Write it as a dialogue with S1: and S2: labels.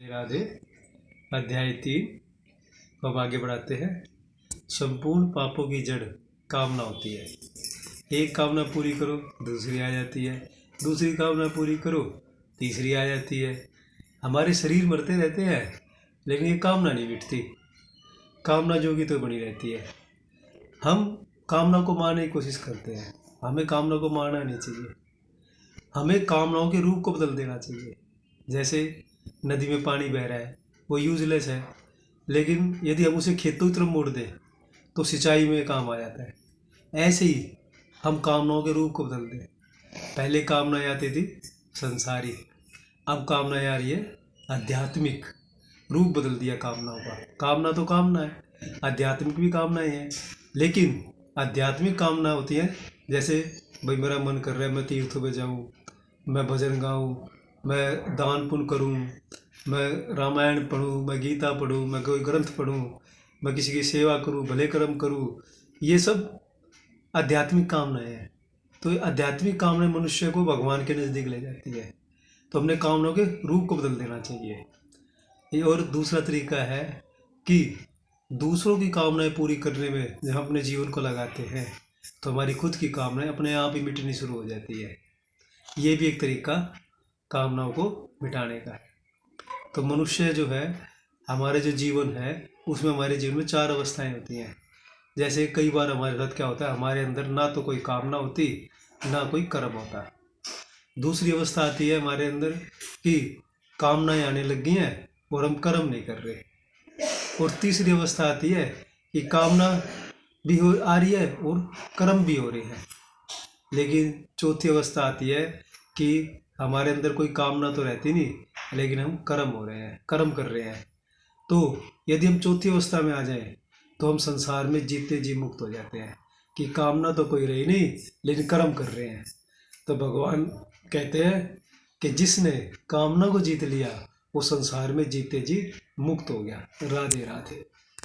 S1: राधे। अध्याय 3 को अब आगे बढ़ाते हैं। संपूर्ण पापों की जड़ कामना होती है। एक कामना पूरी करो दूसरी आ जाती है, दूसरी कामना पूरी करो तीसरी आ जाती है। हमारे शरीर मरते रहते हैं लेकिन ये कामना नहीं मिटती। कामना जोगी तो बनी रहती है। हम कामना को मारने की कोशिश करते हैं। हमें कामना को मारना नहीं चाहिए। हमें कामनाओं के रूप को बदल देना चाहिए। जैसे नदी में पानी बह रहा है, वो यूजलेस है, लेकिन यदि हम उसे खेतों की तरफ मोड़ दें तो सिंचाई में काम आ जाता है। ऐसे ही हम कामनाओं के रूप को बदल दें। पहले कामनाएं आती थी संसारिक, अब कामनाएं आ रही है आध्यात्मिक। रूप बदल दिया कामनाओं का। कामना तो कामना है, आध्यात्मिक भी कामनाएं हैं, लेकिन आध्यात्मिक कामना होती है जैसे भाई मेरा मन कर रहा है मैं तीर्थों पे जाऊँ, मैं भजन गाऊँ, मैं दान पुण्य करूँ, मैं रामायण पढ़ूँ, मैं गीता पढ़ूँ, मैं कोई ग्रंथ पढ़ूँ, मैं किसी की सेवा करूँ, भले कर्म करूँ। ये सब आध्यात्मिक कामनाएं हैं। तो ये आध्यात्मिक कामनाएं मनुष्य को भगवान के नज़दीक ले जाती है। तो हमने कामनाओं के रूप को बदल देना चाहिए। ये और दूसरा तरीका है कि दूसरों की कामनाएं पूरी करने में जब हम अपने जीवन को लगाते हैं तो हमारी खुद की कामनाएं अपने आप ही मिटनी शुरू हो जाती है। ये भी एक तरीका कामनाओं को मिटाने का है। तो मनुष्य जो है, हमारे जो जीवन है उसमें हमारे जीवन में 4 अवस्थाएं होती हैं। जैसे कई बार हमारे साथ क्या होता है, हमारे अंदर ना तो कोई कामना होती ना कोई कर्म होता। दूसरी अवस्था आती है हमारे अंदर कि कामनाएं आने लग गई हैं और हम कर्म नहीं कर रहे। और तीसरी अवस्था आती है कि कामना भी हो आ रही है और कर्म भी हो रहे हैं। लेकिन चौथी अवस्था आती है कि हमारे अंदर कोई कामना तो रहती नहीं लेकिन हम कर्म हो रहे हैं, कर्म कर रहे हैं। तो यदि हम चौथी अवस्था में आ जाएं तो हम संसार में जीते जी मुक्त हो जाते हैं कि कामना तो कोई रही नहीं लेकिन कर्म कर रहे हैं। तो भगवान कहते हैं कि जिसने कामना को जीत लिया वो संसार में जीते जी मुक्त हो गया। राधे राधे।